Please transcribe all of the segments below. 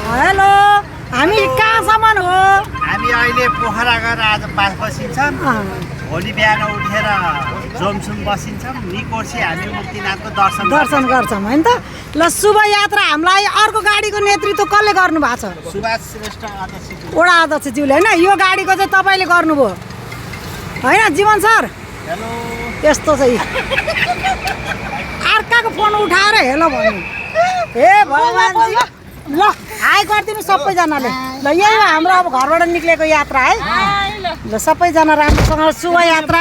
Hello हामी कहाँसम्म हो हामी अहिले पोखरा गएर आज 5 बसिन्छौँ भोलि बिहान उठेर जोमसुम बसिन्छौँ निकोर्सी हामी मुक्तिनाथको दर्शन गर्छौँ होइन त ल शुभ यात्रा हामीलाई अर्को गाडीको नेतृत्व कसले गर्नु भएको छ सुभाष श्रेष्ठ अध्यक्ष वडा अध्यक्षज्यूले होइन यो गाडीको चाहिँ तपाईँले गर्नुभयो होइन जीवन सर हेलो यस्तो चाहिँ अर्काको फोन उठाएर हेलो भन्नु हे भगवान्जी ल हाई गरिदिनु सबैजनाले ल यही हो हाम्रो अब घरबाट निक्लेको यात्रा है ल सबैजना राम्रोसँग शुभ यात्रा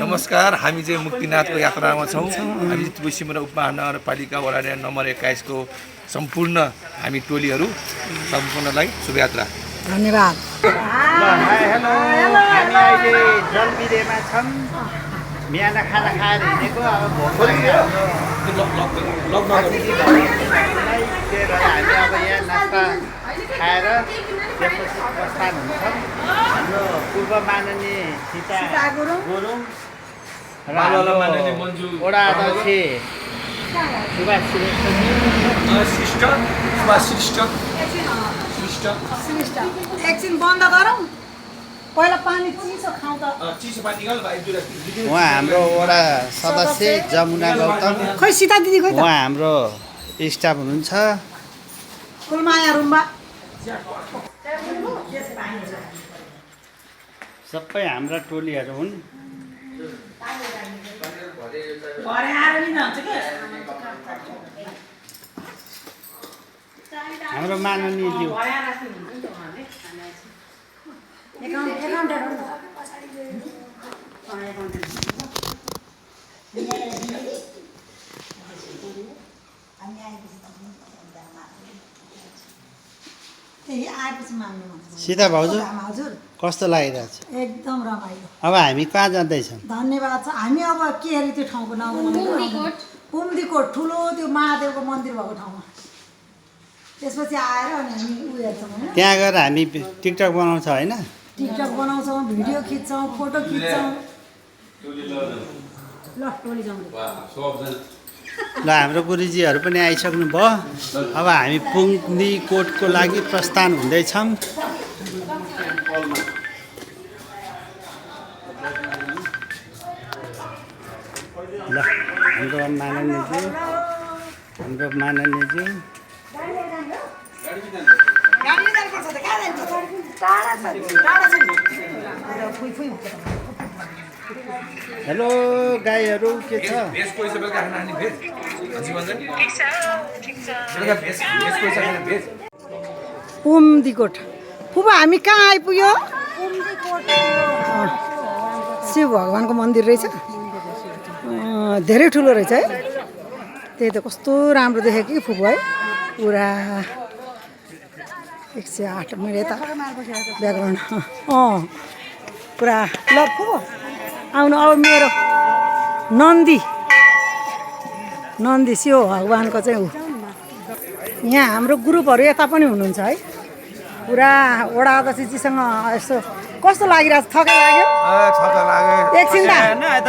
नमस्कार हामी चाहिँ मुक्तिनाथको यात्रामा छौँ हामी तुलसीमुरा उपमहानगरपालिका वडा नम्बर 21 को सम्पूर्ण हामी टोलीहरू सम्पूर्णलाई शुभयात्रा धन्यवाद हेलो हामी अहिले जलबिरेमा छौँ बिहान खाना खाएर हिँडेको अब भोक लाग्यो त्यही भएर हामी अब यहाँ नास्ता खाएर त्यसपछि प्रस्थान हुन्छौँ हाम्रो पूर्व माननीय सीता गुरुङ र वडा अध्यक्ष सुभाष श्रेष्ठ एकछिन बन्द गरौँ पहिला पानी चिसो खाउँ त उहाँ हाम्रो वडा सदस्य जमुना गौतम खोइ सीता दिदी खोइ त उहाँ हाम्रो स्टाफ हुनुहुन्छ फुलमाया रुम्बा सबै हाम्रा टोलीहरू हुन् हाम्रो माननीय ज्यू सीता भाउजू कस्तो लागिरहेछ एकदम रमाइलो अब हामी कहाँ जाँदैछौँ धन्यवाद छ हामी अब के अरे त्यो ठाउँको नाम उम्दीकोट ठुलो त्यो महादेवको मन्दिर भएको ठाउँमा त्यसपछि आएर अनि हामी उयो हेर्छौँ होइन त्यहाँ गएर हामी टिकटक बनाउँछ होइन टिकटक बनाउँछौँ भिडियो खिच्छौँ फोटो खिच्छौँ ल टोली जाउँ ल हाम्रो गुरुजीहरू पनि आइसक्नु भयो अब हामी पुङ्दीकोटको लागि प्रस्थान हुँदैछौँ ल हाम्रो माननीयज्यू हेलो गाईहरू के छ उम्दीकोट फुपा हामी कहाँ आइपुग्यो शिव भगवान्को मन्दिर रहेछ धेरै ठुलो रहेछ है त्यही त कस्तो राम्रो देखेको कि फुपू है पुरा 108 मैले त ब्याकग्राउन्ड पुरा ल फुपू आउनु अब मेरो नन्दी शिव भगवान्को चाहिँ ऊ यहाँ हाम्रो ग्रुपहरू यता पनि हुनुहुन्छ है पुरा वडा अध्यक्षजीसँग यसो कस्तो लागिरहेको छ थकै लाग्यो एकछिन त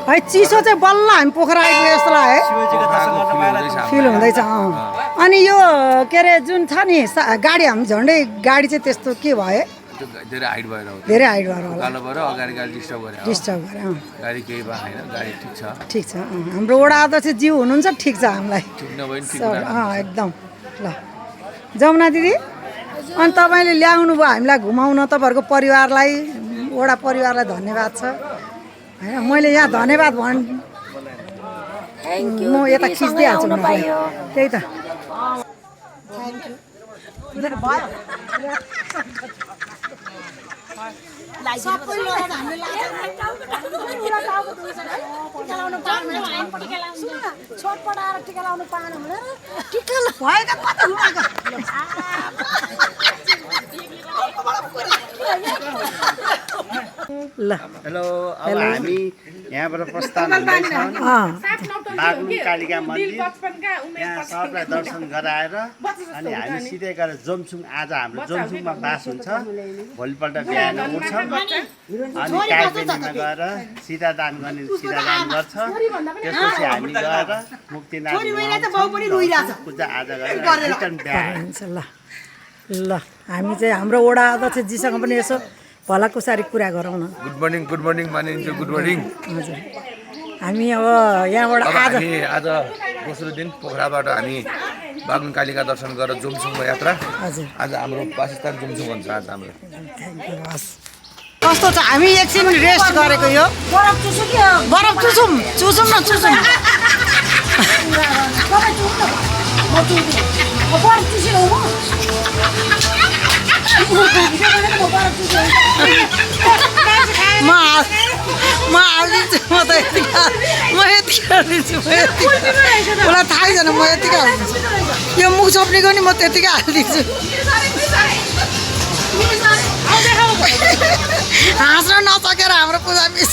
है चिसो चाहिँ बल्ल हामी पोखरा आइपुग्यो जस्तो लाग्यो है फिल हुँदैछ अनि यो के अरे जुन छ नि गाडी हामी झन्डै गाडी चाहिँ त्यस्तो के भयो धेरै हाइट भएर होला कालो भएर अगाडि गाडी डिस्टर्ब गरे गाडी केही भएन गाडी ठिक छ हाम्रो वडा अध्यक्ष ज्यू हुनुहुन्छ ठिक छ हामीलाई ठिक नभए नि ठिक एकदम ल जमुना दिदी अनि तपाईँले ल्याउनु भयो हामीलाई घुमाउन तपाईँहरूको परिवारलाई वडा परिवारलाई धन्यवाद छ होइन मैले यहाँ धन्यवाद म यता खिच्दिहाल्छु त्यही त ल हेलो अब हामी यहाँबाट प्रस्थान हुँदैछौँ बागलुङ कालिका मन्दिर यहाँ सबलाई दर्शन गराएर अनि हामी सिधै गएर जोमसुङ आज हाम्रो जोमसुङमा बास हुन्छ भोलिपल्ट बिहान उठ्छौँ अनि कागबेनीमा गएर सिधा दान गर्ने सिधा दान गर्छ त्यसपछि हामी गएर मुक्तिनाथ पूजा आजा गरेर रिटर्न बिहान हुन्छ ल ल हामी चाहिँ हाम्रो वडा अध्यक्षजीसँग पनि यसो भलाकुसारी कुरा गरौँ न गुड मर्निङ मानिन्छ गुड मर्निङ हजुर हामी अब यहाँबाट हामी आज दोस्रो दिन पोखराबाट हामी बागलुङ कालिका दर्शन गरेर जोमसुङको यात्रा हजुर आज हाम्रो वासस्थान जोमसुङ हुन्छ आज हाम्रो थ्याङ्क यू हस् कस्तो छ हामी एकछिन रेस्ट गरेको यो बरफ चुसौँ न चुसौँ म हालिदिन्छु म त यति हालिदिन्छु उसलाई थाहै छैन म यतिकै हालिदिन्छु यो मुख छोप्नेको नि म त्यतिकै हालिदिन्छु हाँस्न नसकेर हाम्रो पूजा मिस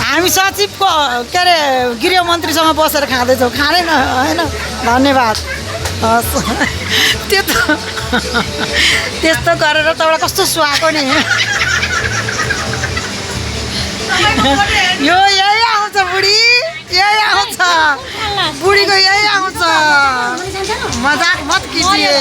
हामी सचिवको के अरे गृहमन्त्रीसँग बसेर खाँदैछौँ खाने न होइन धन्यवाद हस् त्यस्तो गरेर तपाईँलाई कस्तो सुहाएको नि यो यही आउँछ बुढी यही आउँछ बुढीको यही आउँछ मजाक मत किजिए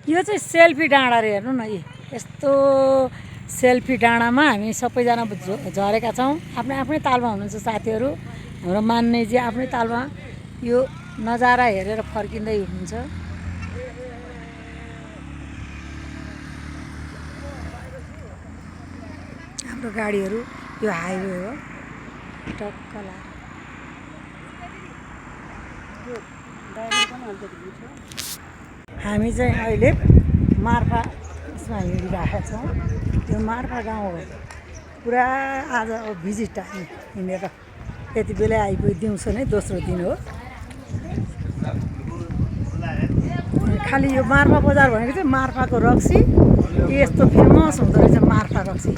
यो चाहिँ सेल्फी डाँडा रे हेर्नु न यस्तो सेल्फी डाँडामा हामी सबैजना झरेका छौँ आफ्नै आफ्नै तालमा हुनुहुन्छ साथीहरू हाम्रो मान्नेजी आफ्नै तालमा यो नजारा हेरेर फर्किँदै हुनुहुन्छ हाम्रो गाडीहरू यो हाइवे हो टक्क हामी चाहिँ अहिले मार्फा यसमा हिँडिरहेका छौँ यो मार्फा गाउँ हो पुरा आज भिजिट हामी हिँडेर यति बेला आइपुग्यो दिउँसो नै दोस्रो दिन हो खालि यो मार्फा बजार भनेको चाहिँ मार्फाको रक्सी यस्तो फेमस हुँदो रहेछ मार्फा रक्सी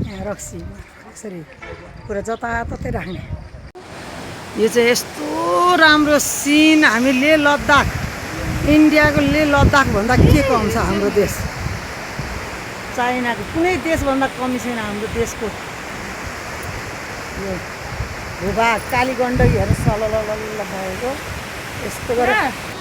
यहाँ रक्सी यसरी पुरा जताततै राख्ने यो चाहिँ यस्तो राम्रो सिन हामी लेह लद्दाख इन्डियाको लेह लद्दाख भन्दा के कम छ हाम्रो देश चाइनाको कुनै देशभन्दा कमी छैन हाम्रो देशको यो भूभाग कालीगण्डकीहरू सलल भएको यस्तो गरेर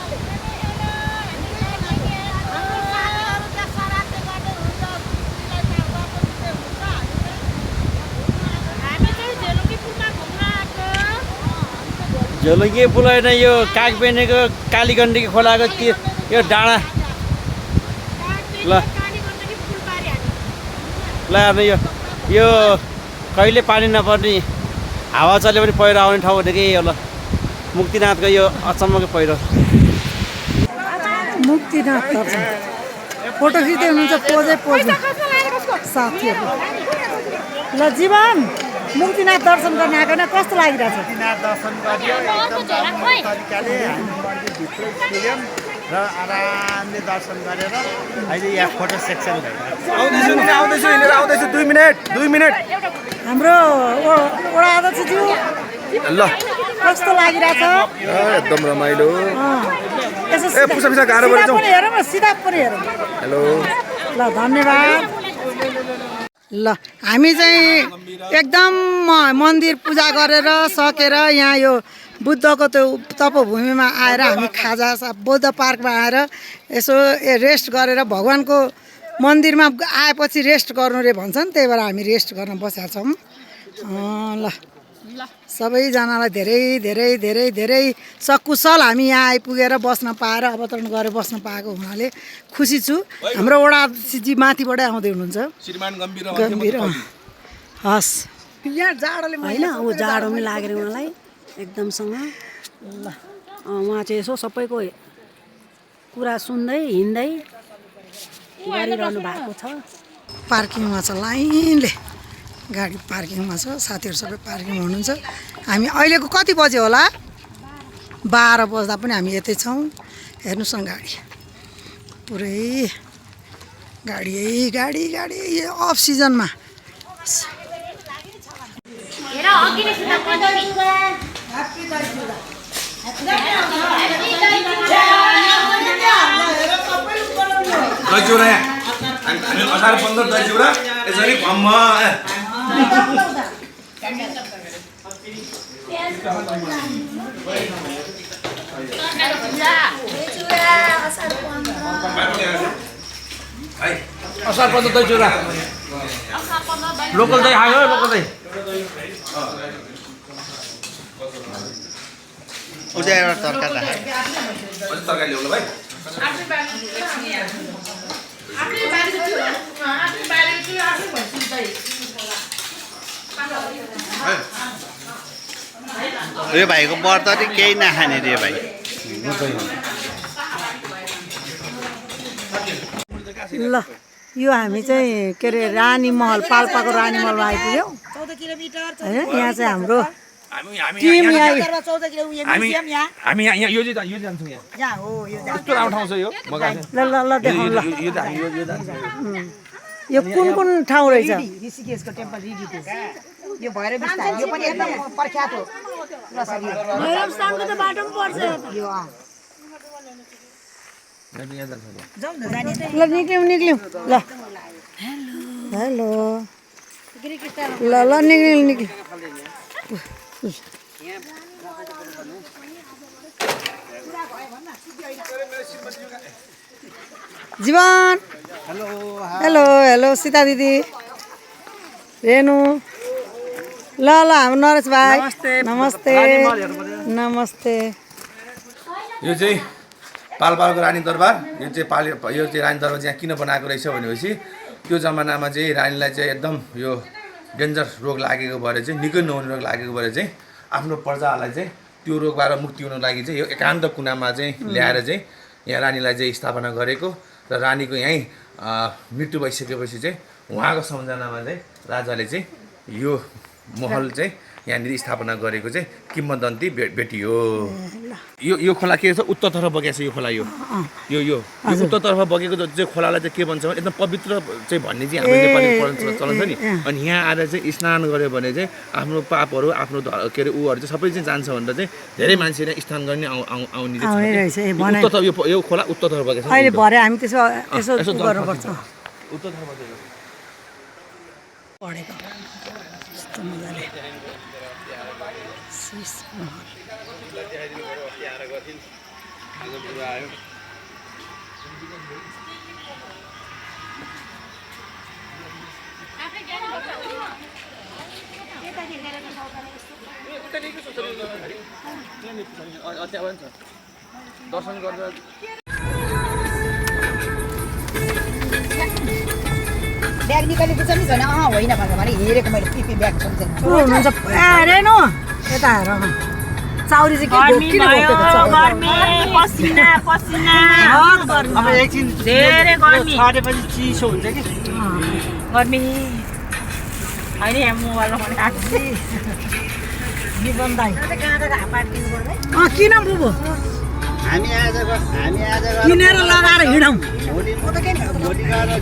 झोलुङ्गे पुल होइन यो कागबेनीको कालीगण्डकी खोलाको यो डाँडा ल ल अब यो कहिले पानी नपर्ने हावा चले पनि पहिरो आउने ठाउँ भनेकै यो ल मुक्तिनाथको यो अचम्मको पहिरो मुक्तिनाथ दर्शन फोटो खिच्दै हुनुहुन्छ पोजै पोज साथीहरू ल जीवन मुक्तिनाथ दर्शन गर्न आएको न कस्तो लागिरहेछ मुक्तिनाथ दर्शन गरियो एकदम राम्रो तरिकाले हामी मन्दिरभित्रै छिर्यौँ र आरामले दर्शन गरेर अहिले यहाँ फोटो सेक्सन आउँदैछु 2 मिनट हाम्रो वडा अध्यक्षज्यू ल कस्तो लागिरहेछ एकदम रमाइलो यसो पुसा गाह्रो परेछ पनि हेरौँ न सिधा पनि हेरौँ हेलो ल धन्यवाद ल हामी चाहिँ एकदम मन्दिर पूजा गरेर सकेर यहाँ यो बुद्धको त्यो तपोभूमिमा आएर हामी खाजा बौद्ध पार्कमा आएर यसो रेस्ट गरेर भगवान्को मन्दिरमा आएपछि रेस्ट गर्नु रे भन्छन् त्यही भएर हामी रेस्ट गर्न बसेका छौँ ल सबैजनालाई धेरै धेरै धेरै धेरै सकुशल हामी यहाँ आइपुगेर बस्न पाएर अवतरण गरेर बस्न पाएको हुनाले खुसी छु हाम्रो वडा अध्यक्षजी माथिबाटै आउँदै हुनुहुन्छ गम्भीर हस् यहाँ जाडोले होइन ऊ जाडो पनि लागेर उहाँलाई एकदमसँग ल उहाँ चाहिँ यसो सबैको कुरा सुन्दै हिँड्दै गरिरहनु भएको छ। पार्किङमा छ लाइनले गाडी पार्किङमा छ साथीहरू सबै पार्किङ हुनुहुन्छ। हामी अहिलेको कति बज्यो होला 12 बज्दा पनि हामी यतै छौँ। हेर्नुहोस् न गाडी पुरै गाडी अफ सिजनमा दही चिउरा हामी असार 15 दही चिउरा यसरी भम्म असार 15 दही चिउरा लोकल दही आयो लोकल दही उता एउटा तरकारी राख अझै तरकारी ल्याउनु भाइ यो भाइको व्रत चाहिँ केही नखाने रे भाइ ल यो हामी चाहिँ के अरे रानी महल पाल्पाको रानी महलमा आइपुग्यौँ 14 किलोमिटर होइन। यहाँ चाहिँ हाम्रो हामी टिम यहाँ 14 किलोमिटर हामी म्युजियम यहाँ हामी यहाँ यो चाहिँ जान्छौँ यहाँ यहाँ हो यो यस्तो राम्रो ठाउँ छ यो म गएको ल देखाउँ ल यो जान्छौँ यो कुन ठाउँ रहेछ ऋषिकेशको टेम्पल रिडिटेज यो भएर बिस्तार यो पनि एकदम प्रख्यात हो भैरवस्थानको त बाटो पनि पर्छ यो जाउँ न जाने त ल निक्ल्यौँ ल हेलो ल निक्ल्यौँ जीवन हेलो सीता दिदी रेणु ल हाम्रो नरेश भाइ नमस्ते यो चाहिँ पाल्पाको रानी दरबार यो चाहिँ रानी दरबार चाहिँ किन बनाएको रहेछ भनेपछि त्यो जमानामा चाहिँ रानीलाई चाहिँ एकदम यो डेन्जर रोग लागेको भएर चाहिँ निकै नहुने रोग लागेको भएर चाहिँ आफ्नो प्रजाहरूलाई चाहिँ त्यो रोगबाट मुक्ति हुनु लागि चाहिँ यो एकान्त कुनामा चाहिँ ल्याएर चाहिँ यहाँ रानीलाई चाहिँ स्थापना गरेको र रानीको यहीँ मृत्यु भइसकेपछि चाहिँ उहाँको सम्झनामा चाहिँ राजाले चाहिँ यो महल चाहिँ यहाँनिर स्थापना गरेको चाहिँ किम्वदन्ती भेटियो। यो खोला के छ उत्तरतर्फ बगेको छ यो खोला यो उत्तरतर्फ बगेको चाहिँ खोलालाई चाहिँ के भन्छ भने एकदम पवित्र चाहिँ भन्ने चाहिँ हाम्रो नेपाली चलन छ नि। अनि यहाँ आएर चाहिँ स्नान गऱ्यो भने चाहिँ आफ्नो पापहरू आफ्नो के अरे ऊहरू चाहिँ सबै चाहिँ जान्छ भनेर चाहिँ धेरै मान्छेले स्नान गर्ने आउने उत्तरतर्फ यो खोला उत्तरतर्फ बगेको छ। अहिले भरे हामी त्यसो यसो गर्नुपर्छ उत्तरतर्फ बगेको पढेको यस्तो मजाले दर्शन गर्दा ब्याग निकालेको छ नि छैन होइन भनेर भने हेरेको मैले पिपी ब्याग सम्झेन को हुनुहुन्छ रेनु यता हेर न चाउरी चाहिँ किन बोकेको छ अब एकछिन धेरै गर्मी छरेपछि चिसो हुन्छ कि गर्मी होइन यहाँ मोबाइलमा पनि आएको जीवन दाइ किन बुबु हामी आज किनेर लगाएर हिँडौँ भोलि गएर